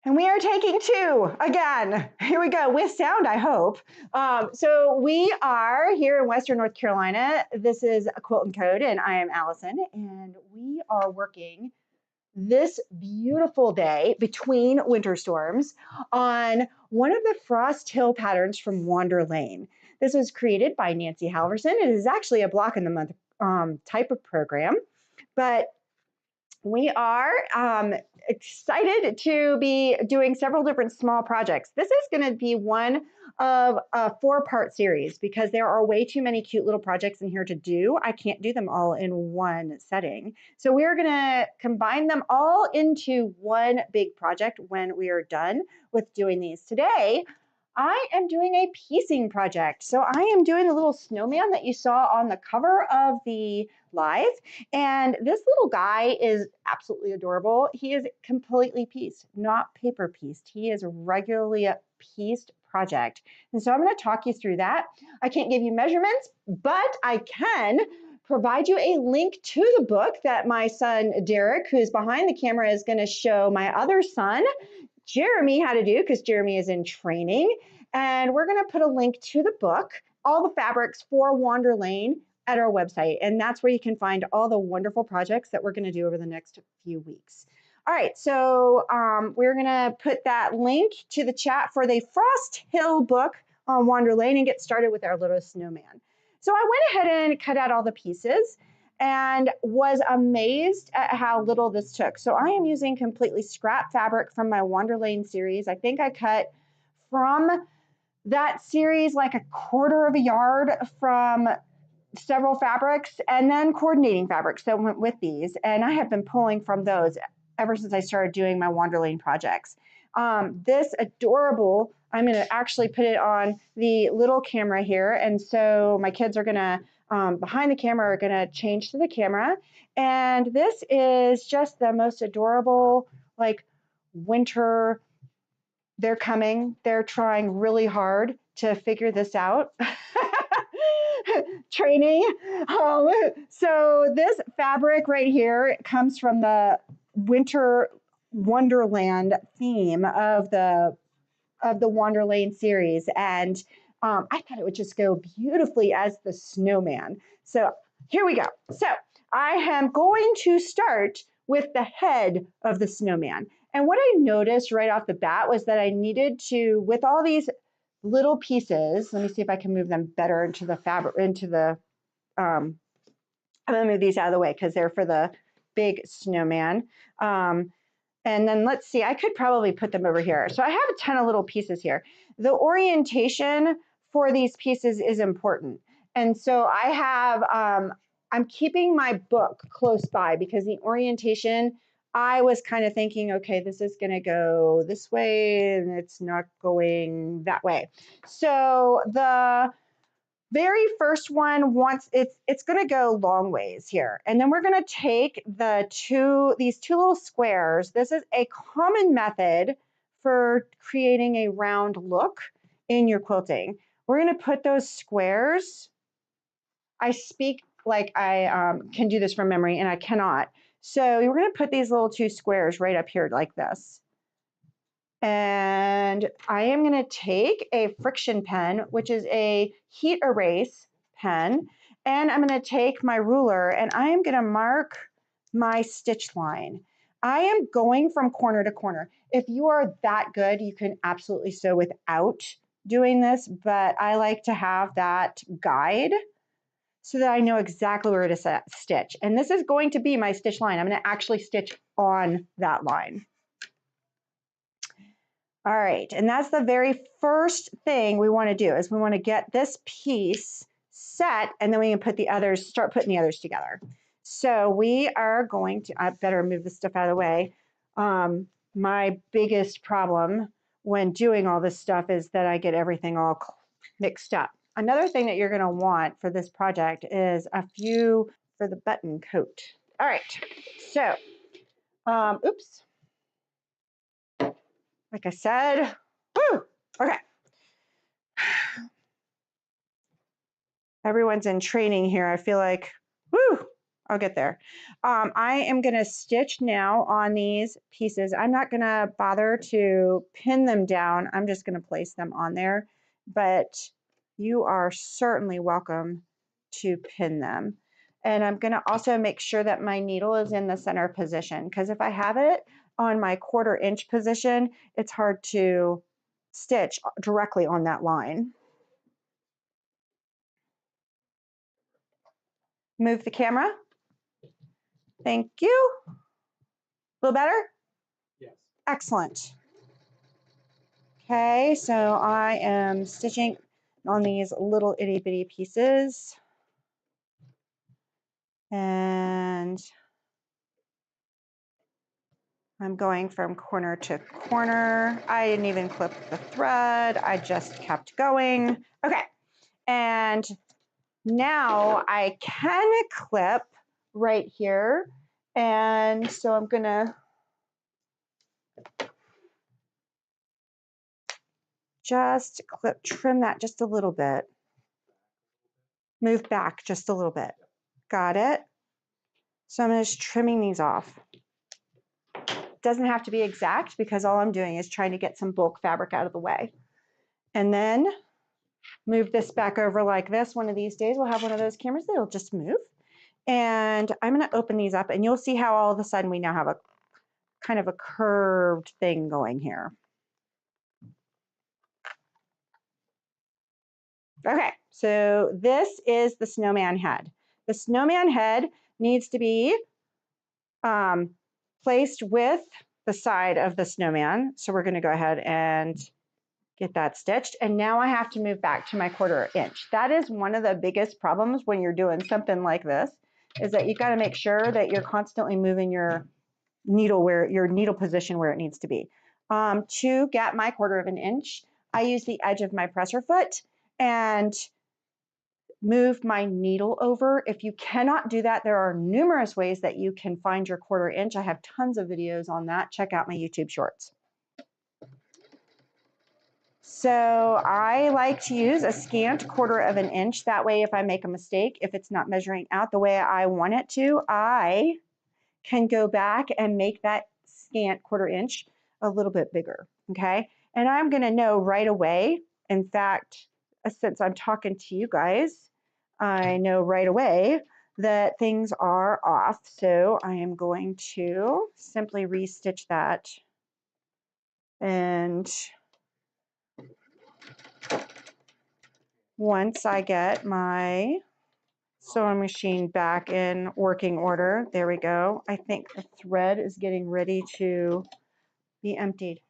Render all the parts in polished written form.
And we are taking two again. Here we go with sound, I hope. So we are here in Western North Carolina. This is a Quilt and Code, and I am Allison. And we are working this beautiful day between winter storms on one of the Frost Hill patterns from Wander Lane. This was created by Nancy Halverson. It is actually a block in the month type of program, but we are excited to be doing several different small projects. This is going to be one of a 4-part series because there are way too many cute little projects in here to do. I can't do them all in one setting. So we're going to combine them all into one big project when we are done with doing these. Today, I am doing a piecing project. So I am doing a little snowman that you saw on the cover of the live. And this little guy is absolutely adorable. He is completely pieced, not paper pieced. He is regularly a pieced project. And so I'm going to talk you through that. I can't give you measurements, but I can provide you a link to the book that my son, Derek, who's behind the camera, is going to show my other son, Jeremy, how to do, because Jeremy is in training. And we're going to put a link to the book, all the fabrics for Wander Lane, at our website. And that's where you can find all the wonderful projects that we're going to do over the next few weeks. All right, so we're going to put that link to the chat for the Frost Hill book on Wander Lane and get started with our little snowman. So I went ahead and cut out all the pieces and was amazed at how little this took. So I am using completely scrap fabric from my Wander Lane series. I think I cut from that series like 1/4 yard from several fabrics and then coordinating fabrics that went with these. And I have been pulling from those ever since I started doing my Wander Lane projects. This adorable, I'm going to actually put it on the little camera here. And so my kids are going to, behind the camera, are going to change to the camera. And this is just the most adorable, like winter. They're coming. They're trying really hard to figure this out. Training. So this fabric right here comes from the Winter Wonderland theme of the Wander Lane series, and I thought it would just go beautifully as the snowman. So here we go. So I am going to start with the head of the snowman. And what I noticed right off the bat was that I needed to, with all these little pieces, let me see if I can move them better into the fabric, into the, I'm gonna move these out of the way because they're for the big snowman. And then let's see, I could probably put them over here. So I have a ton of little pieces here. The orientation for these pieces is important. And so I have, I'm keeping my book close by because the orientation, I was kind of thinking, okay, this is going to go this way and it's not going that way. So the very first one wants, it's going to go long ways here. And then we're going to take these two little squares. This is a common method for creating a round look in your quilting. We're going to put those squares. I speak like I can do this from memory, and I cannot. So we're going to put these little two squares right up here like this. And I am going to take a friction pen, which is a heat erase pen, and I'm going to take my ruler and I am going to mark my stitch line. I am going from corner to corner. If you are that good, you can absolutely sew without doing this, but I like to have that guide so that I know exactly where to stitch. And this is going to be my stitch line. I'm going to actually stitch on that line. All right, and that's the very first thing we want to do is we want to get this piece set, and then we can put the others, start putting the others together. So we are going to, I better move this stuff out of the way. My biggest problem when doing all this stuff is that I get everything all mixed up. Another thing that you're going to want for this project is a few for the button coat. All right, so, oops. Like I said, woo, okay. Everyone's in training here. I feel like, woo, I'll get there. I am going to stitch now on these pieces. I'm not going to bother to pin them down. I'm just going to place them on there, but you are certainly welcome to pin them. And I'm going to also make sure that my needle is in the center position, because if I have it on my 1/4 inch position, it's hard to stitch directly on that line. Move the camera. Thank you. A little better? Yes. Excellent. Okay, so I am stitching on these little itty bitty pieces. And I'm going from corner to corner. I didn't even clip the thread. I just kept going. Okay, and now I can clip right here. And so I'm gonna just trim that just a little bit. Move back just a little bit. Got it? So I'm just trimming these off. Doesn't have to be exact because all I'm doing is trying to get some bulk fabric out of the way. And then move this back over like this. One of these days we'll have one of those cameras that'll just move. And I'm going to open these up and you'll see how all of a sudden we now have a kind of a curved thing going here. Okay, so this is the snowman head. The snowman head needs to be placed with the side of the snowman. So we're going to go ahead and get that stitched. And now I have to move back to my 1/4 inch. That is one of the biggest problems when you're doing something like this, is that you've got to make sure that you're constantly moving your needle position where it needs to be. To get my 1/4 inch, I use the edge of my presser foot and move my needle over. If you cannot do that, there are numerous ways that you can find your 1/4 inch. I have tons of videos on that. Check out my YouTube shorts. So I like to use a scant 1/4 inch. That way, if I make a mistake, if it's not measuring out the way I want it to, I can go back and make that scant 1/4 inch a little bit bigger, okay? And I'm gonna know right away, in fact, since I'm talking to you guys, I know right away that things are off. So I am going to simply restitch that. And once I get my sewing machine back in working order, there we go. I think the thread is getting ready to be emptied.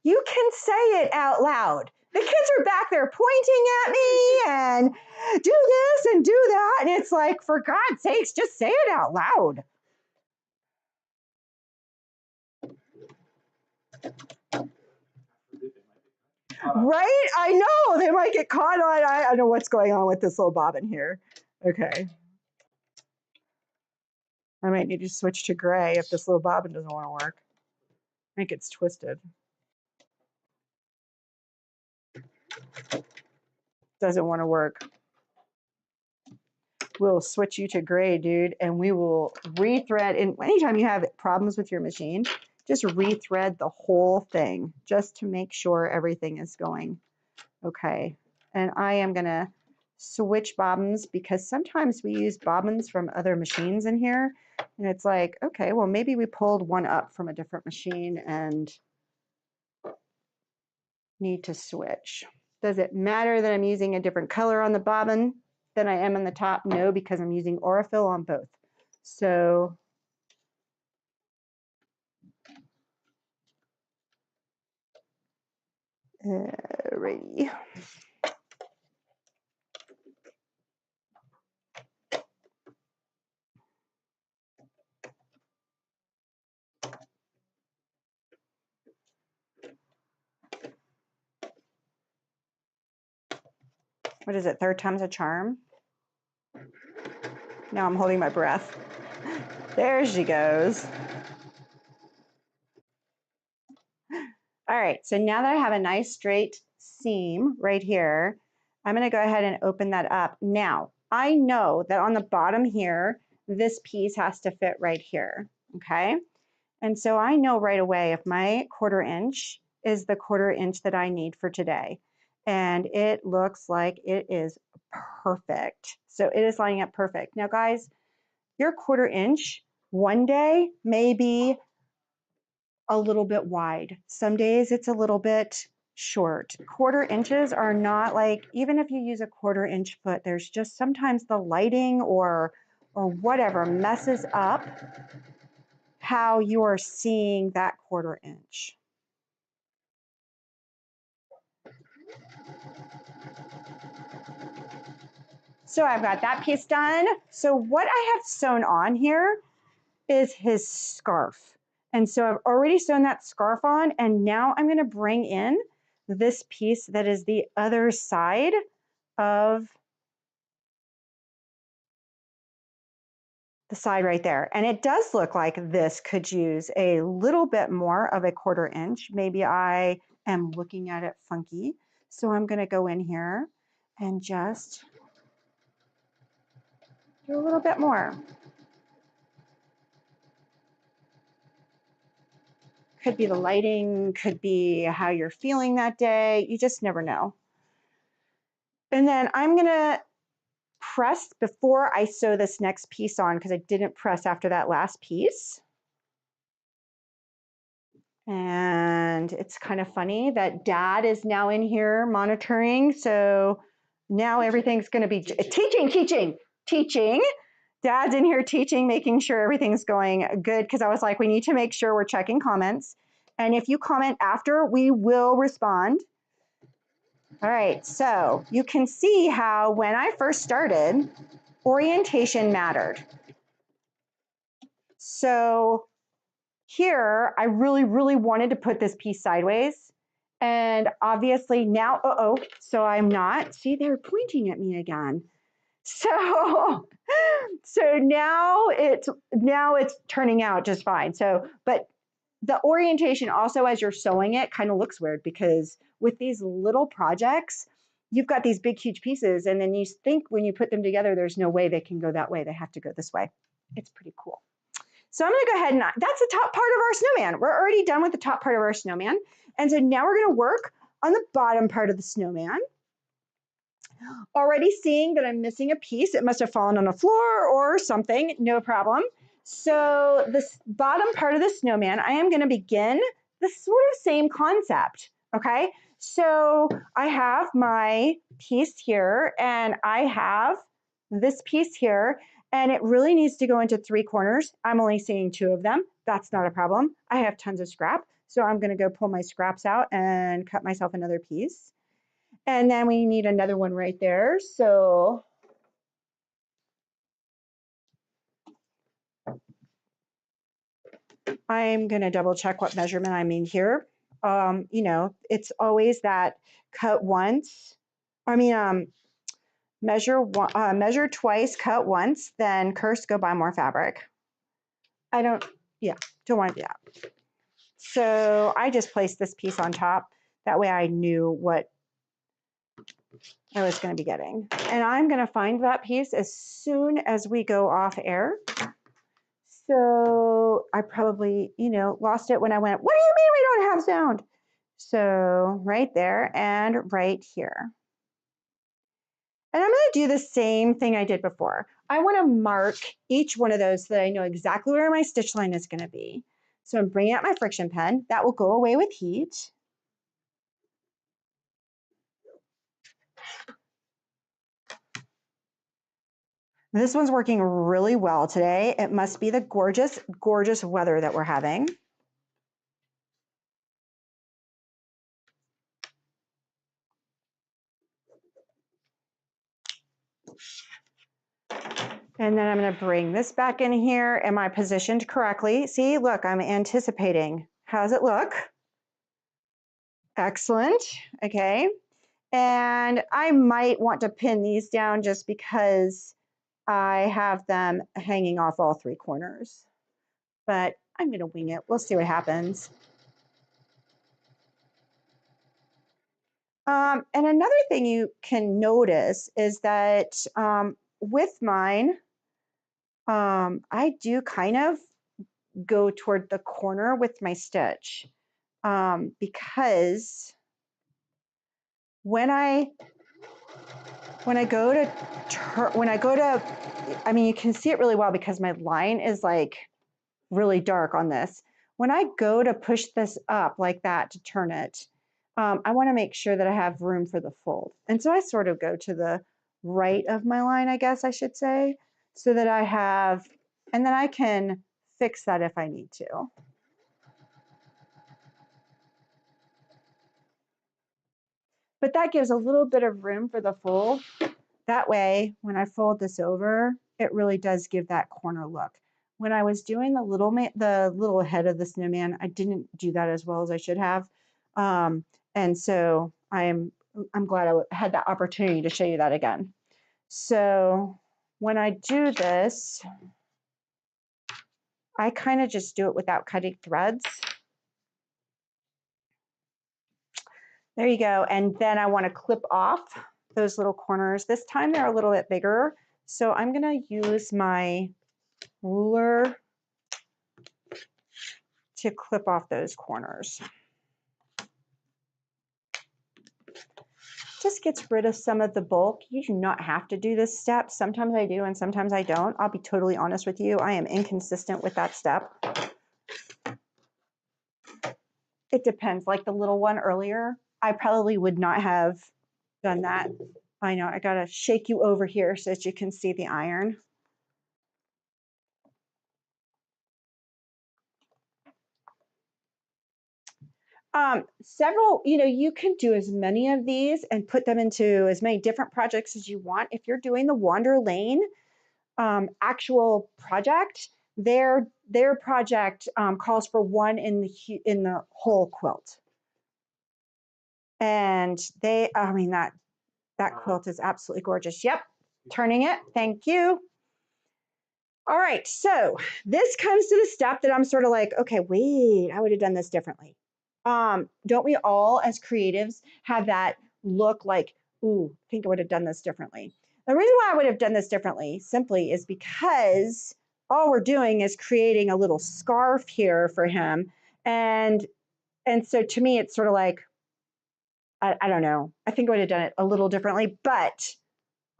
You can say it out loud. The kids are back there pointing at me and do this and do that. And it's like, for God's sakes, just say it out loud. Right? I know they might get caught on. I don't know what's going on with this little bobbin here. Okay. I might need to switch to gray if this little bobbin doesn't want to work. I think it's twisted. Doesn't want to work. We'll switch you to gray, dude, and we will rethread. And anytime you have problems with your machine, just rethread the whole thing just to make sure everything is going okay. And I am going to switch bobbins because sometimes we use bobbins from other machines in here. And it's like, okay, well, maybe we pulled one up from a different machine and need to switch. Does it matter that I'm using a different color on the bobbin than I am on the top? No, because I'm using Aurifil on both. So ready. What is it, 3rd time's a charm? Now I'm holding my breath. There she goes. All right, so now that I have a nice straight seam right here, I'm going to go ahead and open that up. Now, I know that on the bottom here, this piece has to fit right here, okay? And so I know right away if my 1/4 inch is the 1/4 inch that I need for today. And it looks like it is perfect. So it is lining up perfect. Now guys, your 1/4 inch one day may be a little bit wide. Some days it's a little bit short. 1/4 inches are not like, even if you use a 1/4 inch foot, there's just sometimes the lighting or whatever messes up how you are seeing that 1/4 inch. So I've got that piece done. So what I have sewn on here is his scarf. And so I've already sewn that scarf on, and now I'm going to bring in this piece that is the other side of the side right there. And it does look like this could use a little bit more of a 1/4 inch. Maybe I am looking at it funky. So I'm going to go in here and just do a little bit more. Could be the lighting, could be how you're feeling that day. You just never know. And then I'm going to press before I sew this next piece on because I didn't press after that last piece. And it's kind of funny that Dad is now in here monitoring. So now everything's going to be teaching. Dad's in here teaching, making sure everything's going good because I was like, we need to make sure we're checking comments. And if you comment after, we will respond. All right, so you can see how when I first started, orientation mattered. So here, I really wanted to put this piece sideways. And obviously now, so I'm not. See, they're pointing at me again. So now it's turning out just fine. So, but the orientation also as you're sewing it kind of looks weird because with these little projects, you've got these big, huge pieces. And then you think when you put them together, there's no way they can go that way. They have to go this way. It's pretty cool. So I'm going to go ahead and that's the top part of our snowman. We're already done with the top part of our snowman. And so now we're going to work on the bottom part of the snowman. Already seeing that I'm missing a piece. It must have fallen on the floor or something. No problem. So this bottom part of the snowman, I am going to begin the sort of same concept. Okay. So I have my piece here and I have this piece here. And it really needs to go into 3 corners. I'm only seeing 2 of them. That's not a problem. I have tons of scrap. So I'm going to go pull my scraps out and cut myself another piece. And then we need another one right there. So I'm going to double check what measurement I mean here. You know, it's always that cut once. Measure twice, cut once, then curse, go buy more fabric. Don't want to do that. So I just placed this piece on top. That way I knew what I was going to be getting. And I'm going to find that piece as soon as we go off air. So I probably, lost it when I went, what do you mean we don't have sound? So right there and right here. And I'm going to do the same thing I did before. I want to mark each one of those so that I know exactly where my stitch line is going to be. So I'm bringing out my friction pen. That will go away with heat. This one's working really well today. It must be the gorgeous, gorgeous weather that we're having. And then I'm going to bring this back in here. Am I positioned correctly? See, look, I'm anticipating. How's it look? Excellent. Okay. And I might want to pin these down just because I have them hanging off all 3 corners. But I'm going to wing it. We'll see what happens. And another thing you can notice is that with mine, I do kind of go toward the corner with my stitch because when I go to I mean, you can see it really well because my line is like really dark on this. When I go to push this up like that to turn it, I want to make sure that I have room for the fold. And so I sort of go to the right of my line, I guess I should say, so that I have, and then I can fix that if I need to. But that gives a little bit of room for the fold. That way, when I fold this over, it really does give that corner look. When I was doing the little head of the snowman, I didn't do that as well as I should have. And so I'm glad I had that opportunity to show you that again. So when I do this, I kind of just do it without cutting threads. There you go. And then I want to clip off those little corners. This time they're a little bit bigger. So I'm going to use my ruler to clip off those corners. Just gets rid of some of the bulk. You do not have to do this step. Sometimes I do and sometimes I don't. I'll be totally honest with you. I am inconsistent with that step. It depends. Like the little one earlier, I probably would not have done that. I know, I gotta shake you over here so that you can see the iron. Several, you can do as many of these and put them into as many different projects as you want. If you're doing the Wander Lane actual project, their project calls for one in the whole quilt. And I mean, that quilt is absolutely gorgeous. Yep, turning it, thank you. All right, so this comes to the step that I'm sort of like, okay, wait, I would have done this differently. Don't we all as creatives have that look like, ooh, I think I would have done this differently. The reason why I would have done this differently simply is because all we're doing is creating a little scarf here for him. And so to me, it's sort of like, I don't know, I think I would have done it a little differently. But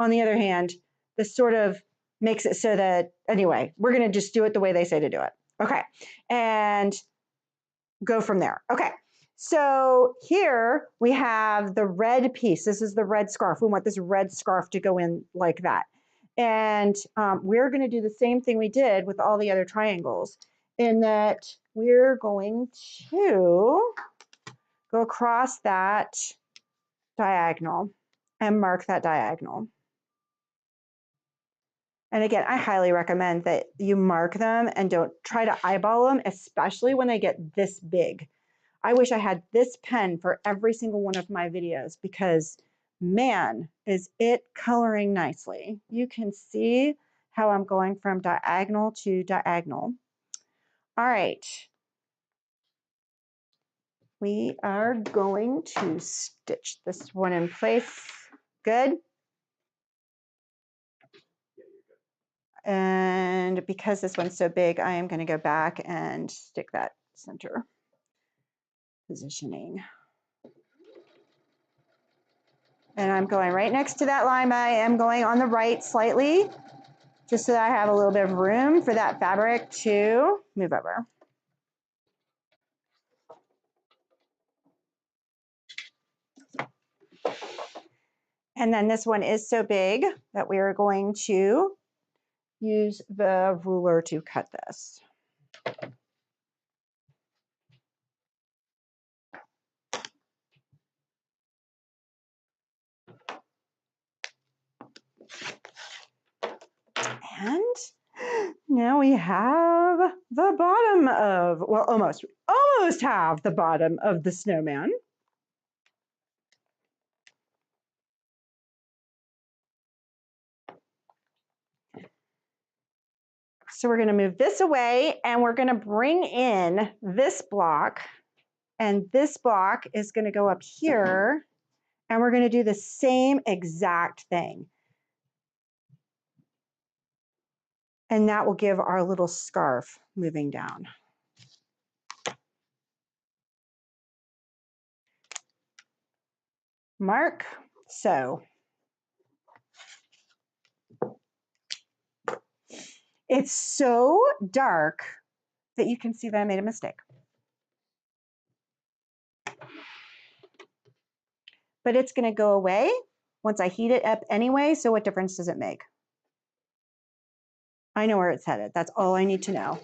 on the other hand, this sort of makes it so that, anyway, we're going to just do it the way they say to do it. Okay. And go from there. Okay. So here we have the red piece. This is the red scarf. We want this red scarf to go in like that. And we're going to do the same thing we did with all the other triangles in that we're going to go across that diagonal and mark that diagonal. And again, I highly recommend that you mark them and don't try to eyeball them, especially when they get this big. I wish I had this pen for every single one of my videos because, man, is it coloring nicely. You can see how I'm going from diagonal to diagonal. All right. We are going to stitch this one in place. Good. And because this one's so big, I am going to go back and stick that center positioning. And I'm going right next to that line. I am going on the right slightly, just so that I have a little bit of room for that fabric to move over. And then this one is so big that we are going to use the ruler to cut this. And now we have the bottom of, well, almost have the bottom of the snowman. So we're going to move this away and we're going to bring in this block, and this block is going to go up here And we're going to do the same exact thing. And that will give our little scarf moving down. Mark, sew. It's so dark that you can see that I made a mistake. But it's going to go away once I heat it up anyway, so what difference does it make? I know where it's headed. That's all I need to know.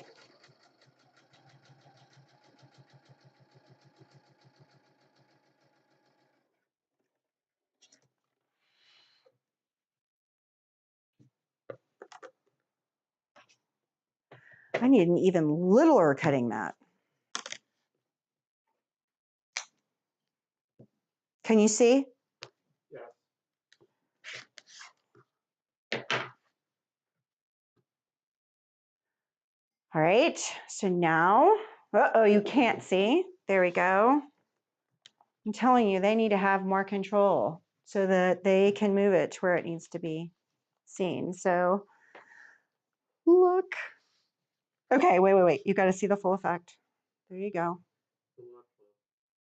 I need an even littler cutting mat. Can you see? All right, so now, uh-oh, you can't see. There we go. I'm telling you, they need to have more control so that they can move it to where it needs to be seen. So look. Okay, wait. You got to see the full effect. There you go.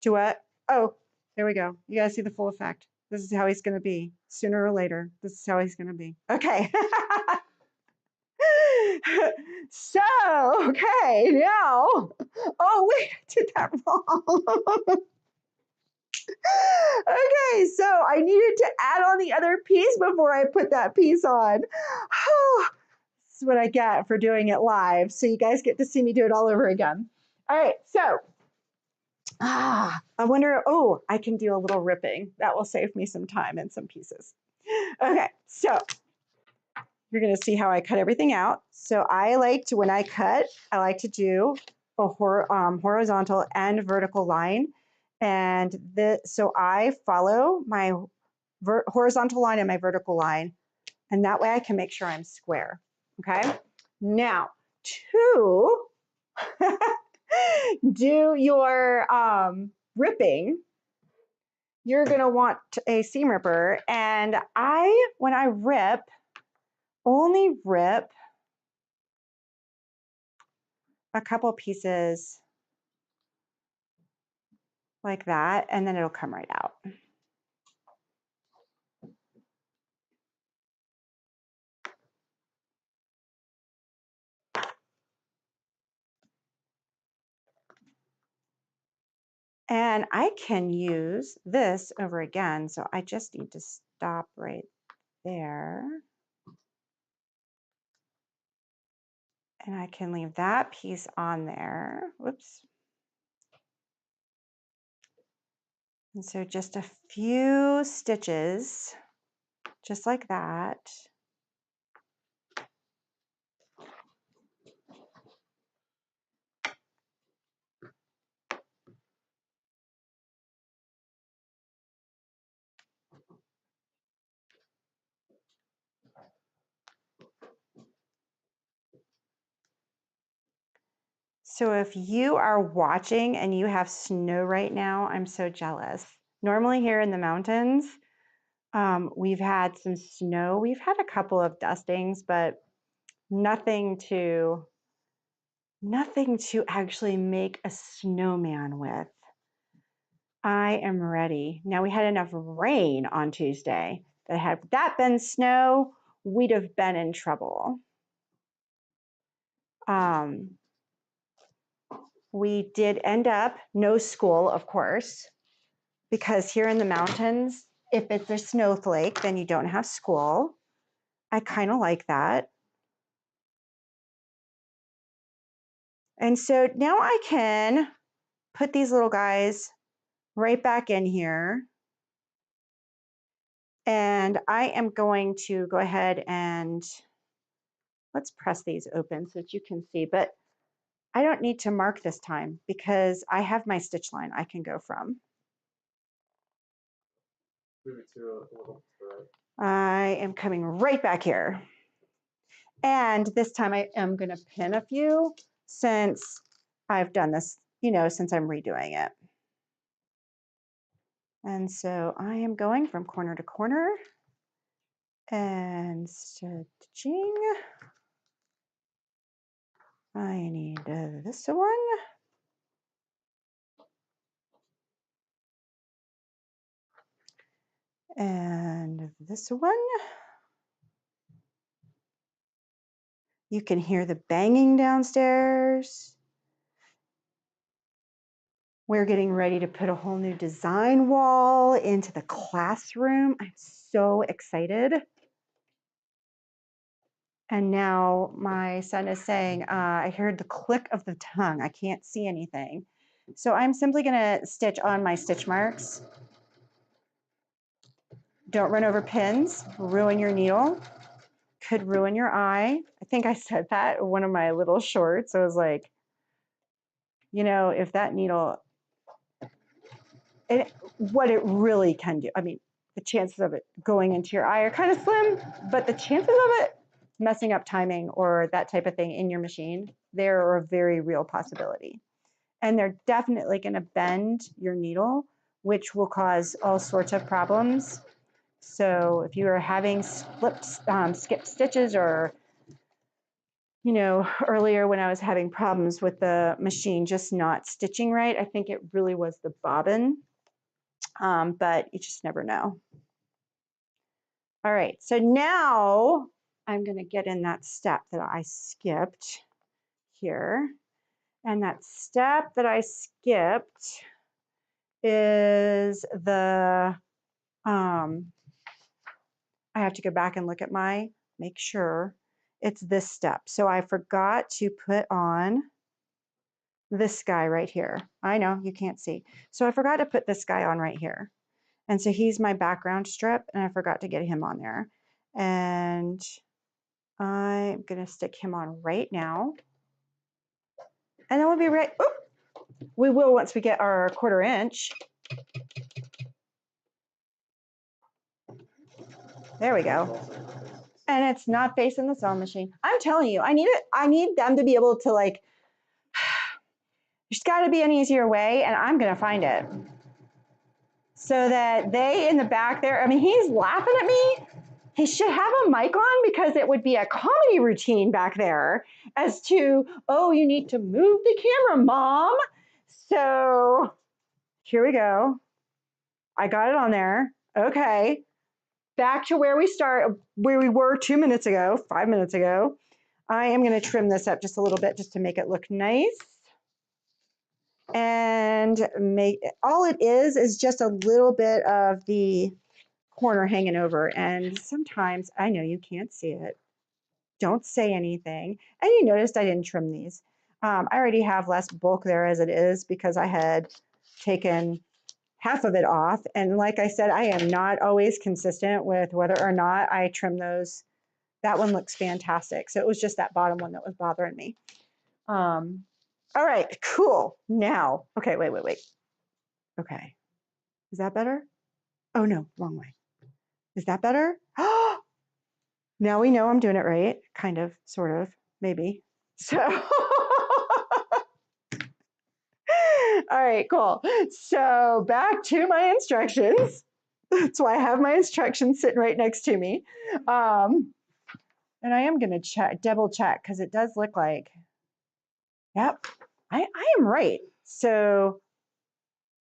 To what? Oh, there we go. You got to see the full effect. This is how he's going to be sooner or later. This is how he's going to be. Okay. So, okay, now, oh wait, I did that wrong. Okay, so I needed to add on the other piece before I put that piece on. This is what I get for doing it live. So you guys get to see me do it all over again. All right, so, I wonder, oh, I can do a little ripping. That will save me some time and some pieces. Okay, so you're going to see how I cut everything out. So I like to, when I cut, I like to do a horizontal and vertical line. And so I follow my horizontal line and my vertical line. And that way I can make sure I'm square. Okay. Now, to do your ripping, you're going to want a seam ripper. And when I rip, only rip a couple pieces like that, and then it'll come right out. And I can use this over again, so I just need to stop right there. And I can leave that piece on there. Whoops. And so just a few stitches, just like that. So if you are watching and you have snow right now, I'm so jealous. Normally here in the mountains, we've had some snow. We've had a couple of dustings, but nothing to actually make a snowman with. I am ready. Now we had enough rain on Tuesday that had that been snow, we'd have been in trouble. We did end up no school, of course, because here in the mountains, if it's a snowflake, then you don't have school. I kind of like that. And so now I can put these little guys right back in here. And I am going to go ahead and let's press these open so that you can see, but I don't need to mark this time because I have my stitch line I can go from. I am coming right back here. And this time I am going to pin a few since I've done this, since I'm redoing it. And so I am going from corner to corner and stitching. I need this one. And this one. You can hear the banging downstairs. We're getting ready to put a whole new design wall into the classroom. I'm so excited. And now my son is saying, I heard the click of the tongue. I can't see anything. So I'm simply gonna stitch on my stitch marks. Don't run over pins, ruin your needle, could ruin your eye. I think I said that in one of my little shorts. I was like, you know, if that needle, what it really can do, I mean, the chances of it going into your eye are kind of slim, but the chances of it messing up timing or that type of thing in your machine, they're a very real possibility. And they're definitely going to bend your needle, which will cause all sorts of problems. So if you are having skip stitches, or, you know, earlier when I was having problems with the machine just not stitching right, I think it really was the bobbin, but you just never know. All right, so now I'm going to get in that step that I skipped here. And that step that I skipped is the, I have to go back and look at make sure it's this step. So I forgot to put on this guy right here. I know you can't see. So I forgot to put this guy on right here. And so he's my background strip, and I forgot to get him on there. And I'm going to stick him on right now. And then we'll be right, we will once we get our 1/4 inch. There we go. And it's not facing the sewing machine. I'm telling you, I need them to be able to, like, there's got to be an easier way, and I'm going to find it. So that they in the back there, I mean, he's laughing at me. He should have a mic on, because it would be a comedy routine back there as to, oh, you need to move the camera, Mom. So here we go. I got it on there. Okay. Back to where we were 2 minutes ago, 5 minutes ago. I am going to trim this up just a little bit just to make it look nice. And all it is just a little bit of the corner hanging over. And sometimes, I know you can't see it. Don't say anything. And you noticed I didn't trim these. I already have less bulk there as it is, because I had taken half of it off. And like I said, I am not always consistent with whether or not I trim those. That one looks fantastic. So it was just that bottom one that was bothering me. All right, cool. Now, okay, wait. Okay, is that better? Oh no, wrong way. Is that better? Now we know I'm doing it right. Kind of, sort of, maybe. So, all right, cool. So back to my instructions. That's why I have my instructions sitting right next to me. And I am going to double check, because it does look like, yep, I am right. So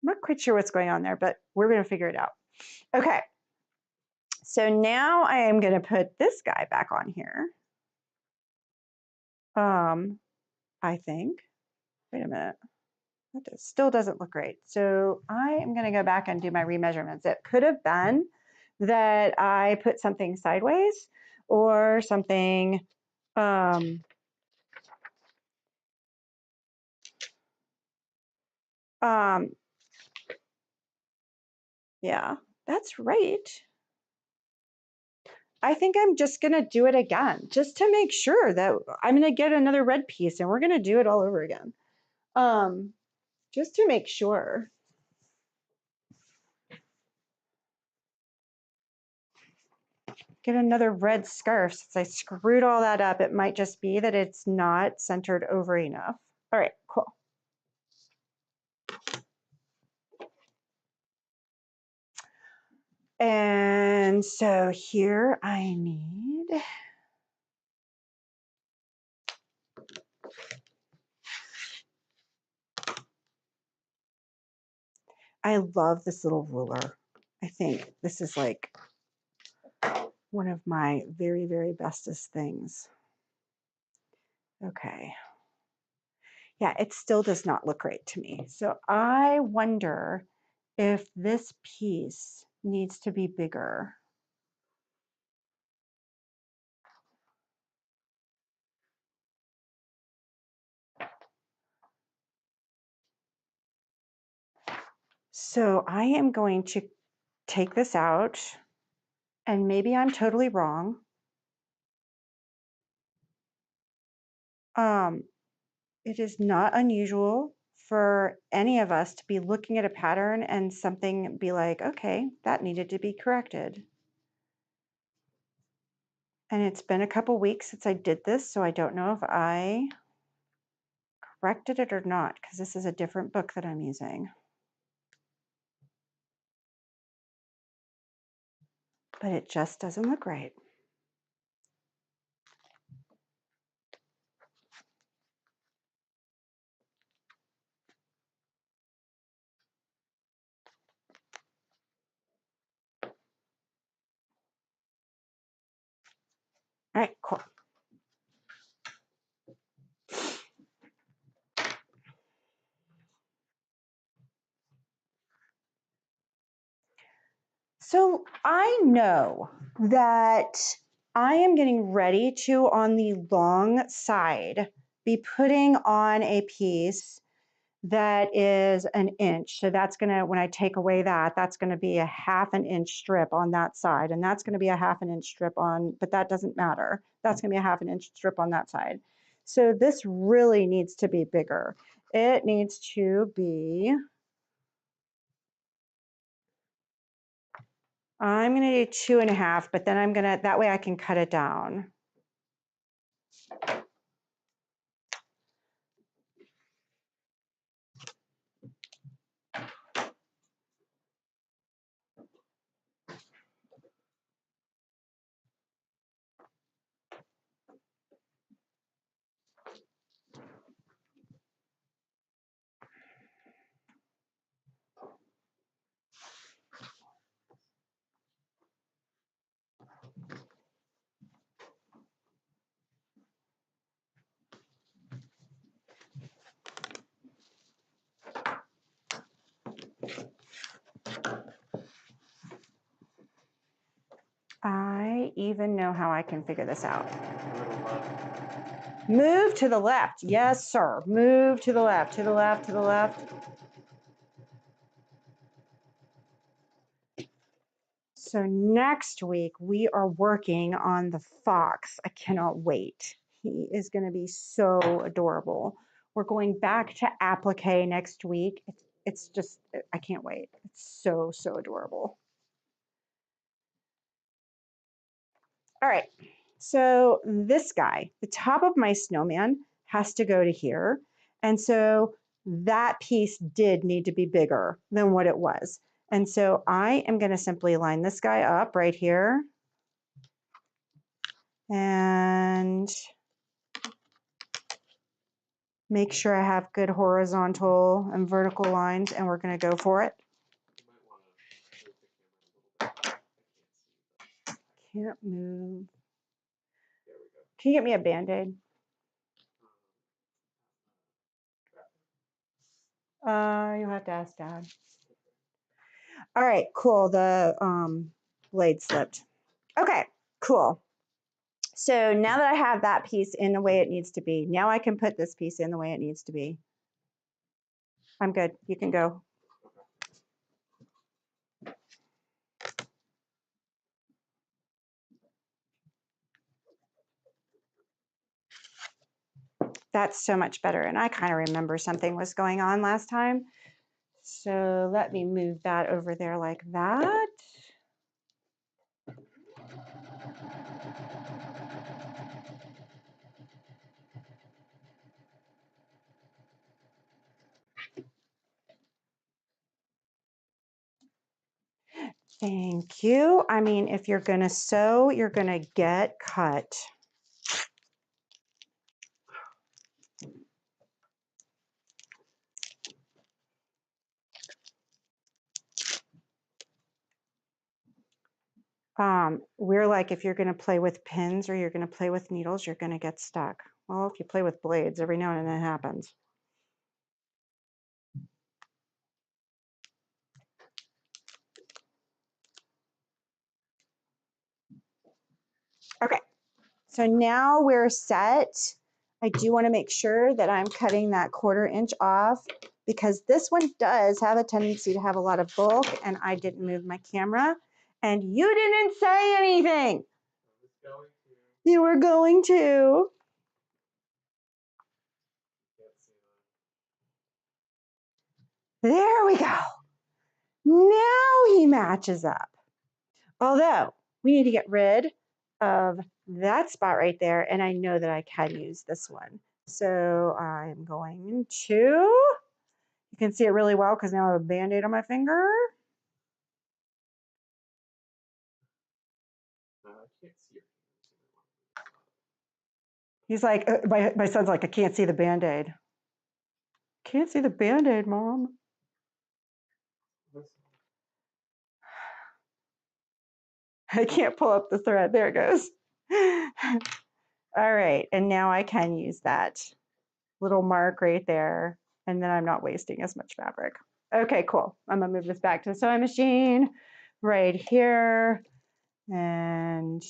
I'm not quite sure what's going on there, but we're going to figure it out. Okay. So now I am going to put this guy back on here. I think. Wait a minute. That still doesn't look right. So I am going to go back and do my remeasurements. It could have been that I put something sideways or something. Yeah, that's right. I think I'm just going to do it again, just to make sure that I'm going to get another red piece, and we're going to do it all over again. Just to make sure. Get another red scarf. Since I screwed all that up, it might just be that it's not centered over enough. All right, cool. And so here I need, I love this little ruler. I think this is like one of my very, very bestest things. Okay. Yeah, it still does not look right to me. So I wonder if this piece needs to be bigger. So I am going to take this out, and maybe I'm totally wrong. It is not unusual for any of us to be looking at a pattern and something be like, okay, that needed to be corrected. And it's been a couple weeks since I did this, so I don't know if I corrected it or not, because this is a different book that I'm using. But it just doesn't look right. All right, cool. So I know that I am getting ready to, on the long side, be putting on a piece that is an inch. So that's gonna, when I take away that, that's gonna be a 1/2 inch strip on that side. And that's gonna be a 1/2 inch strip on, but that doesn't matter. That's gonna be a 1/2 inch strip on that side. So this really needs to be bigger. It needs to be, I'm gonna do 2.5, but then I'm gonna, that way I can cut it down. I even know how I can figure this out. Move to the left. Yes, sir. Move to the left, to the left, to the left. So next week we are working on the fox. I cannot wait. He is going to be so adorable. We're going back to applique next week. It's just, I can't wait. It's so, so adorable. All right, so this guy, the top of my snowman has to go to here. And so that piece did need to be bigger than what it was. And so I am going to simply line this guy up right here. And make sure I have good horizontal and vertical lines, and we're going to go for it. Can't move. Can you get me a Band-Aid? You'll have to ask Dad. All right, cool. The blade slipped. Okay, cool. So now that I have that piece in the way it needs to be, now I can put this piece in the way it needs to be. I'm good. You can go. That's so much better. And I kind of remember something was going on last time. So let me move that over there like that. Thank you. I mean, if you're gonna sew, you're gonna get cut. We're like, if you're gonna play with pins or you're gonna play with needles, you're gonna get stuck. Well, if you play with blades, every now and then it happens. Okay, so now we're set. I do want to make sure that I'm cutting that 1/4 inch off because this one does have a tendency to have a lot of bulk, and I didn't move my camera and you didn't say anything. You were going to. There we go. Now he matches up. Although we need to get rid of that spot right there, and I know that I can use this one. So I'm going to, you can see it really well because now I have a Band-Aid on my finger. I can't see it. He's like, my son's like, I can't see the Band-Aid. Can't see the Band-Aid, Mom. I can't pull up the thread. There it goes. All right, and now I can use that little mark right there, and then I'm not wasting as much fabric. Okay, cool. I'm gonna move this back to the sewing machine right here, and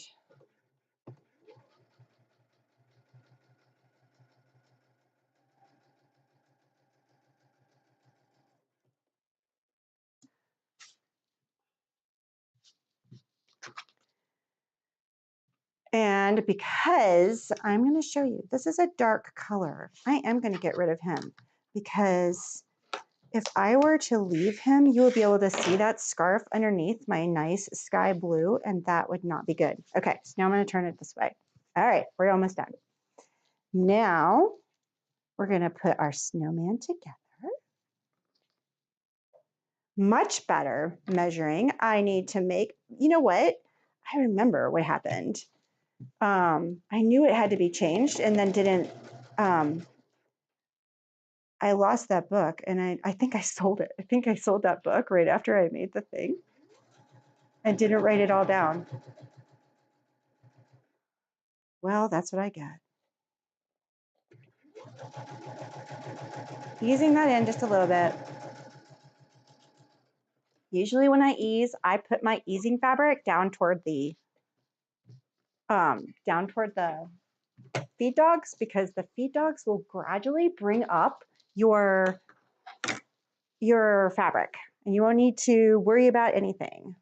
because I'm going to show you, this is a dark color. I am going to get rid of him because if I were to leave him, you would be able to see that scarf underneath my nice sky blue, and that would not be good. Okay, so now I'm going to turn it this way. All right, we're almost done. Now we're going to put our snowman together. Much better measuring. I need to make, you know what? I remember what happened. I knew it had to be changed and then didn't, I lost that book and I think I sold it. I think I sold that book right after I made the thing and didn't write it all down. Well, that's what I get. Easing that in just a little bit. Usually when I ease, I put my easing fabric down toward the feed dogs because the feed dogs will gradually bring up your fabric and you won't need to worry about anything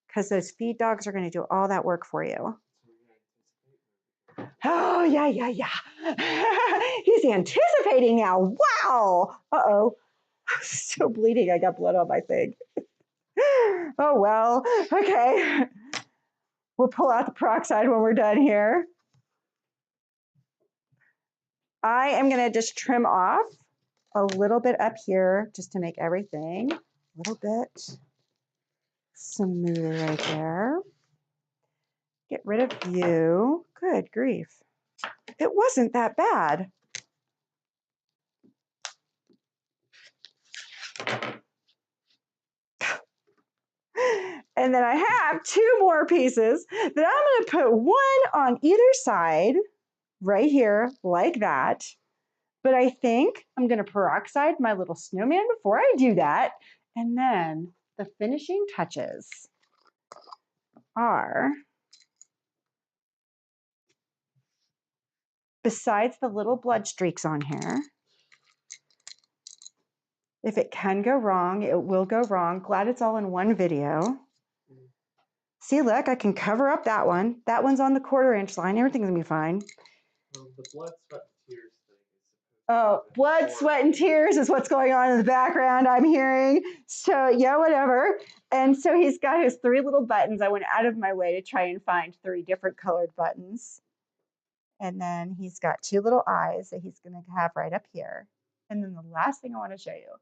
because those feed dogs are going to do all that work for you. Oh, yeah. He's anticipating now. Wow. Uh-oh. Still bleeding. I got blood on my thing. Oh, well. Okay. We'll pull out the peroxide when we're done here. I am going to just trim off a little bit up here just to make everything a little bit smoother right there. Get rid of you. Good grief. It wasn't that bad. And then I have 2 more pieces that I'm going to put one on either side right here like that. But I think I'm going to peroxide my little snowman before I do that. And then the finishing touches are, besides the little blood streaks on here, if it can go wrong, it will go wrong. Glad it's all in one video. See, look, I can cover up that one. That one's on the 1/4 inch line. Everything's gonna be fine. The blood, sweat, and tears thing is Oh, blood, sweat, and tears is what's going on in the background, I'm hearing. So yeah, whatever. And so he's got his 3 little buttons. I went out of my way to try and find 3 different colored buttons. And then he's got 2 little eyes that he's gonna have right up here. And then the last thing I wanna show you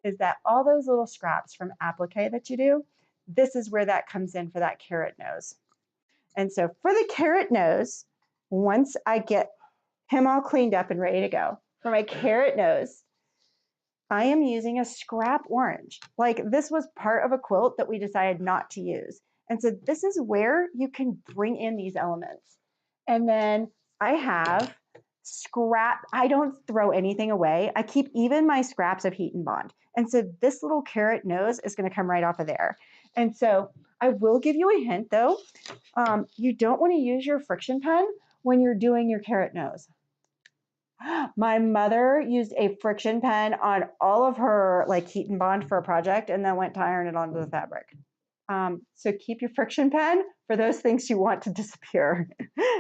is that all those little scraps from applique that you do, this is where that comes in for that carrot nose. And so for the carrot nose, once I get him all cleaned up and ready to go, for my carrot nose, I am using a scrap orange. Like this was part of a quilt that we decided not to use. And so this is where you can bring in these elements. And then I have scrap. I don't throw anything away. I keep even my scraps of heat and bond. And so this little carrot nose is going to come right off of there. And so I will give you a hint though. You don't want to use your friction pen when you're doing your carrot nose. My mother used a friction pen on all of her like heat and bond for a project and then went to iron it onto the fabric. So keep your friction pen for those things you want to disappear,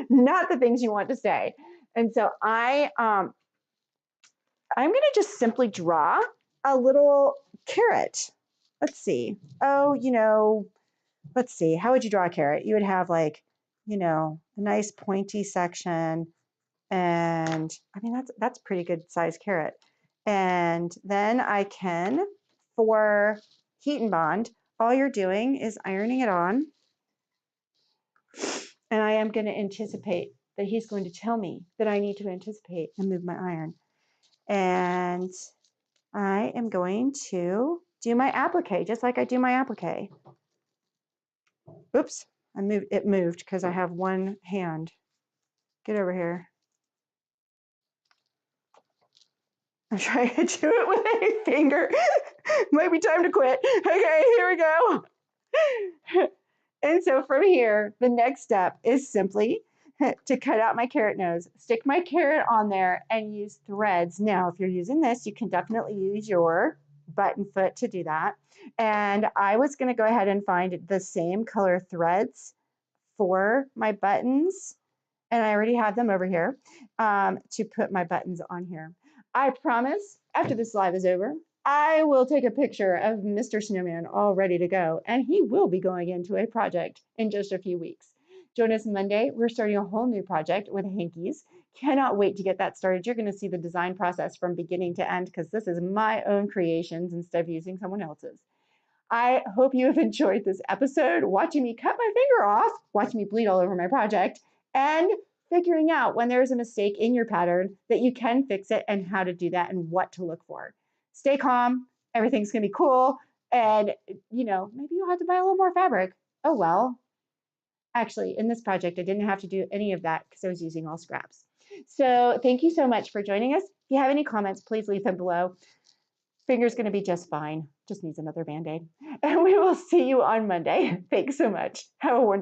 not the things you want to stay. And so I'm going to just simply draw a little carrot. Let's see. Oh, let's see. How would you draw a carrot? You would have like, a nice pointy section. And I mean, that's pretty good size carrot. And then I can, for heat and bond, all you're doing is ironing it on. And I am going to anticipate that he's going to tell me that I need to anticipate and move my iron. And I am going to do my applique, just like I do my applique. Oops, it moved because I have one hand. Get over here. I'm trying to do it with a finger. Might be time to quit. Okay, here we go. And so from here, the next step is simply to cut out my carrot nose, stick my carrot on there, and use threads. Now, if you're using this, you can definitely use your button foot to do that. And I was going to go ahead and find the same color threads for my buttons. And I already have them over here to put my buttons on here. I promise after this live is over, I will take a picture of Mr. Snowman all ready to go, and he will be going into a project in just a few weeks. Join us Monday. We're starting a whole new project with hankies. Cannot wait to get that started. You're going to see the design process from beginning to end because this is my own creations instead of using someone else's. I hope you have enjoyed this episode, watching me cut my finger off, watching me bleed all over my project, and figuring out when there's a mistake in your pattern that you can fix it and how to do that and what to look for. Stay calm. Everything's going to be cool. And, maybe you'll have to buy a little more fabric. Oh, well. Actually, in this project, I didn't have to do any of that because I was using all scraps. So thank you so much for joining us. If you have any comments, please leave them below. Finger's going to be just fine. Just needs another Band-Aid. And we will see you on Monday. Thanks so much. Have a wonderful